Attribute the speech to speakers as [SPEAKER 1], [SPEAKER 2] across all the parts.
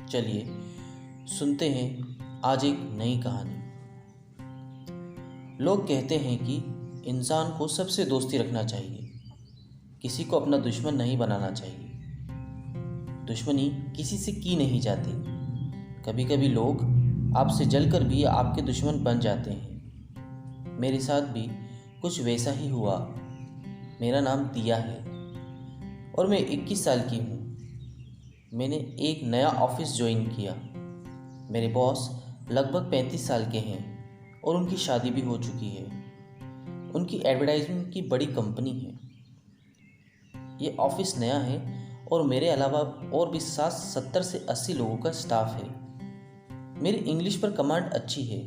[SPEAKER 1] चलिए सुनते हैं आज एक नई कहानी। लोग कहते हैं कि इंसान को सबसे दोस्ती रखना चाहिए, किसी को अपना दुश्मन नहीं बनाना चाहिए। दुश्मनी किसी से की नहीं जाती। कभी कभी लोग आपसे जलकर भी आपके दुश्मन बन जाते हैं। मेरे साथ भी कुछ वैसा ही हुआ। मेरा नाम दिया है और मैं 21 साल की हूँ। मैंने एक नया ऑफिस ज्वाइन किया। मेरे बॉस लगभग 35 साल के हैं और उनकी शादी भी हो चुकी है। उनकी एडवर्टाइजमेंट की बड़ी कंपनी है। ये ऑफिस नया है और मेरे अलावा और भी 70 से 80 लोगों का स्टाफ है। मेरी इंग्लिश पर कमांड अच्छी है,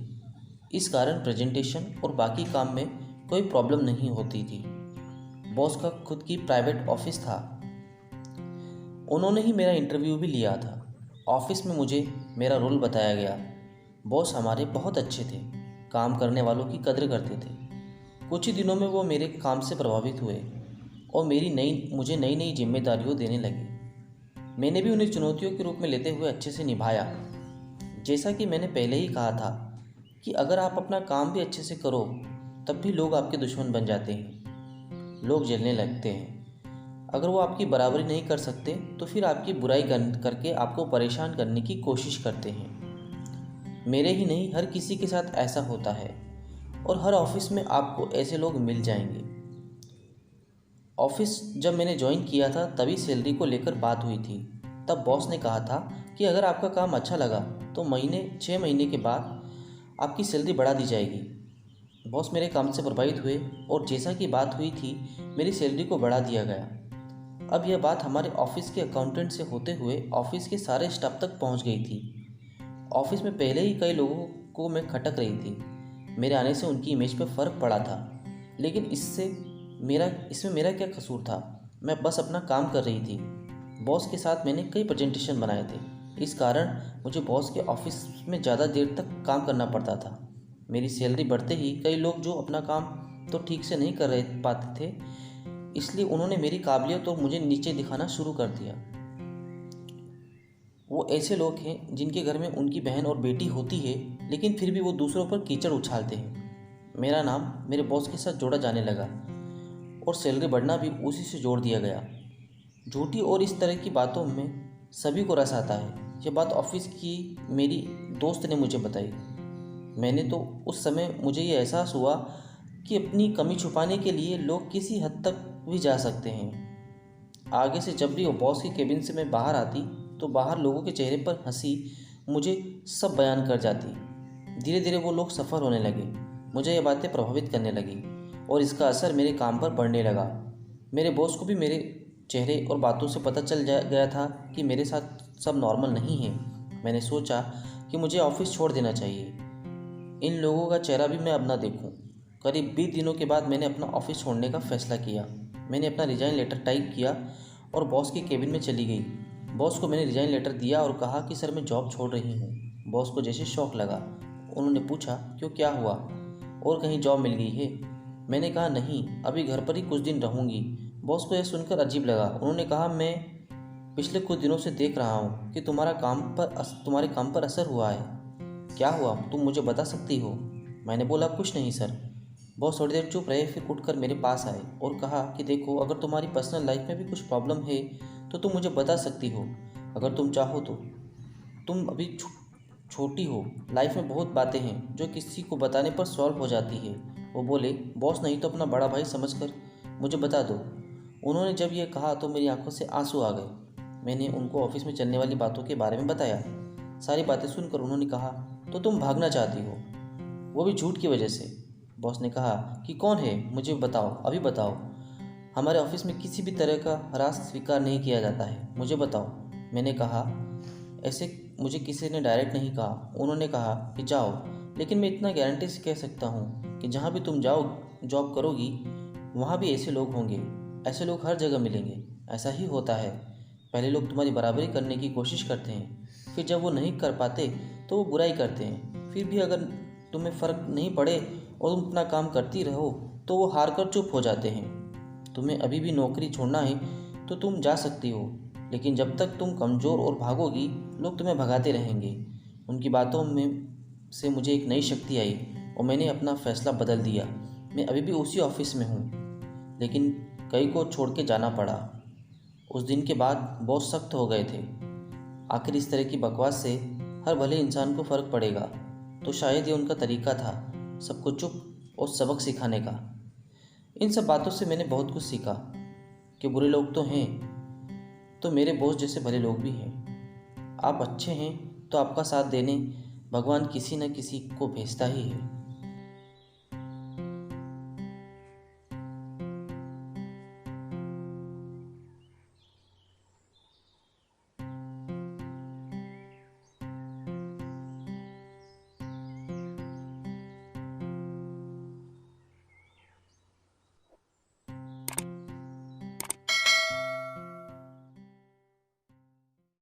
[SPEAKER 1] इस कारण प्रेजेंटेशन और बाकी काम में कोई प्रॉब्लम नहीं होती थी। बॉस का खुद की प्राइवेट ऑफिस था। उन्होंने ही मेरा इंटरव्यू भी लिया था। ऑफिस में मुझे मेरा रोल बताया गया। बॉस हमारे बहुत अच्छे थे, काम करने वालों की कदर करते थे। कुछ ही दिनों में वो मेरे काम से प्रभावित हुए और मुझे नई नई जिम्मेदारियों देने लगे। मैंने भी उन्हें चुनौतियों के रूप में लेते हुए अच्छे से निभाया। जैसा कि मैंने पहले ही कहा था कि अगर आप अपना काम भी अच्छे से करो तब भी लोग आपके दुश्मन बन जाते हैं। लोग जलने लगते हैं। अगर वो आपकी बराबरी नहीं कर सकते तो फिर आपकी बुराई करके आपको परेशान करने की कोशिश करते हैं। मेरे ही नहीं, हर किसी के साथ ऐसा होता है और हर ऑफिस में आपको ऐसे लोग मिल जाएंगे। ऑफिस जब मैंने ज्वाइन किया था तभी सैलरी को लेकर बात हुई थी। तब बॉस ने कहा था कि अगर आपका काम अच्छा लगा तो 6 महीने के बाद आपकी सैलरी बढ़ा दी जाएगी। बॉस मेरे काम से प्रभावित हुए और जैसा कि बात हुई थी मेरी सैलरी को बढ़ा दिया गया। अब यह बात हमारे ऑफिस के अकाउंटेंट से होते हुए ऑफिस के सारे स्टाफ तक पहुंच गई थी। ऑफिस में पहले ही कई लोगों को मैं खटक रही थी। मेरे आने से उनकी इमेज पर फ़र्क पड़ा था, लेकिन इसमें मेरा क्या कसूर था। मैं बस अपना काम कर रही थी। बॉस के साथ मैंने कई प्रेजेंटेशन बनाए थे, इस कारण मुझे बॉस के ऑफिस में ज़्यादा देर तक काम करना पड़ता था। मेरी सैलरी बढ़ते ही कई लोग जो अपना काम तो ठीक से नहीं कर रहे पाते थे, इसलिए उन्होंने मेरी काबिलियत और मुझे नीचे दिखाना शुरू कर दिया। वो ऐसे लोग हैं जिनके घर में उनकी बहन और बेटी होती है, लेकिन फिर भी वो दूसरों पर कीचड़ उछालते हैं। मेरा नाम मेरे बॉस के साथ जोड़ा जाने लगा और सैलरी बढ़ना भी उसी से जोड़ दिया गया। झूठी और इस तरह की बातों में सभी को रस आता है। यह बात ऑफिस की मेरी दोस्त ने मुझे बताई। मैंने तो उस समय मुझे ये एहसास हुआ कि अपनी कमी छुपाने के लिए लोग किसी हद तक भी जा सकते हैं। आगे से जब भी वो बॉस के केबिन से मैं बाहर आती तो बाहर लोगों के चेहरे पर हंसी मुझे सब बयान कर जाती। धीरे धीरे वो लोग सफ़र होने लगे। मुझे ये बातें प्रभावित करने लगी और इसका असर मेरे काम पर पड़ने लगा। मेरे बॉस को भी मेरे चेहरे और बातों से पता चल गया था कि मेरे साथ सब नॉर्मल नहीं है। मैंने सोचा कि मुझे ऑफिस छोड़ देना चाहिए। इन लोगों का चेहरा भी मैं अब ना देखूं। करीब 20 दिनों के बाद मैंने अपना ऑफिस छोड़ने का फैसला किया। मैंने अपना रिज़ाइन लेटर टाइप किया और बॉस के केबिन में चली गई। बॉस को मैंने रिज़ाइन लेटर दिया और कहा कि सर मैं जॉब छोड़ रही हूँ। बॉस को जैसे शौक लगा। उन्होंने पूछा क्यों, क्या हुआ, और कहीं जॉब मिल गई है? मैंने कहा नहीं, अभी घर पर ही कुछ दिन रहूँगी। बॉस को यह सुनकर अजीब लगा। उन्होंने कहा मैं पिछले कुछ दिनों से देख रहा हूँ कि तुम्हारे काम पर असर हुआ है। क्या हुआ, तुम मुझे बता सकती हो? मैंने बोला कुछ नहीं सर। बॉस थोड़ी देर चुप रहे, फिर उठकर मेरे पास आए और कहा कि देखो, अगर तुम्हारी पर्सनल लाइफ में भी कुछ प्रॉब्लम है तो तुम मुझे बता सकती हो, अगर तुम चाहो तो। तुम अभी छोटी हो, लाइफ में बहुत बातें हैं जो किसी को बताने पर सॉल्व हो जाती है। वो बोले बॉस नहीं तो अपना बड़ा भाई समझकर मुझे बता दो। उन्होंने जब यह कहा तो मेरी आंखों से आंसू आ गए। मैंने उनको ऑफिस में चलने वाली बातों के बारे में बताया। सारी बातें सुनकर उन्होंने कहा तो तुम भागना चाहती हो, वो भी झूठ की वजह से। बॉस ने कहा कि कौन है, मुझे बताओ, अभी बताओ। हमारे ऑफिस में किसी भी तरह का हरास स्वीकार नहीं किया जाता है, मुझे बताओ। मैंने कहा ऐसे मुझे किसी ने डायरेक्ट नहीं कहा। उन्होंने कहा कि जाओ, लेकिन मैं इतना गारंटी से कह सकता हूँ कि जहाँ भी तुम जॉब करोगी वहाँ भी ऐसे लोग होंगे। ऐसे लोग हर जगह मिलेंगे। ऐसा ही होता है। पहले लोग तुम्हारी बराबरी करने की कोशिश करते हैं, फिर जब वो नहीं कर पाते तो वो बुराई करते हैं। फिर भी अगर तुम्हें फ़र्क नहीं पड़े और तुम अपना काम करती रहो तो वो हार कर चुप हो जाते हैं। तुम्हें अभी भी नौकरी छोड़ना है तो तुम जा सकती हो, लेकिन जब तक तुम कमज़ोर और भागोगी, लोग तुम्हें भगाते रहेंगे। उनकी बातों में से मुझे एक नई शक्ति आई और मैंने अपना फ़ैसला बदल दिया। मैं अभी भी उसी ऑफिस में हूँ, लेकिन कई को छोड़ के जाना पड़ा। उस दिन के बाद बॉस सख्त हो गए थे। आखिर इस तरह की बकवास से हर भले इंसान को फ़र्क पड़ेगा, तो शायद ये उनका तरीका था, सबको चुप और सबक सिखाने का। इन सब बातों से मैंने बहुत कुछ सीखा कि बुरे लोग तो हैं, तो मेरे बॉस जैसे भले लोग भी हैं। आप अच्छे हैं तो आपका साथ देने भगवान किसी न किसी को भेजता ही है।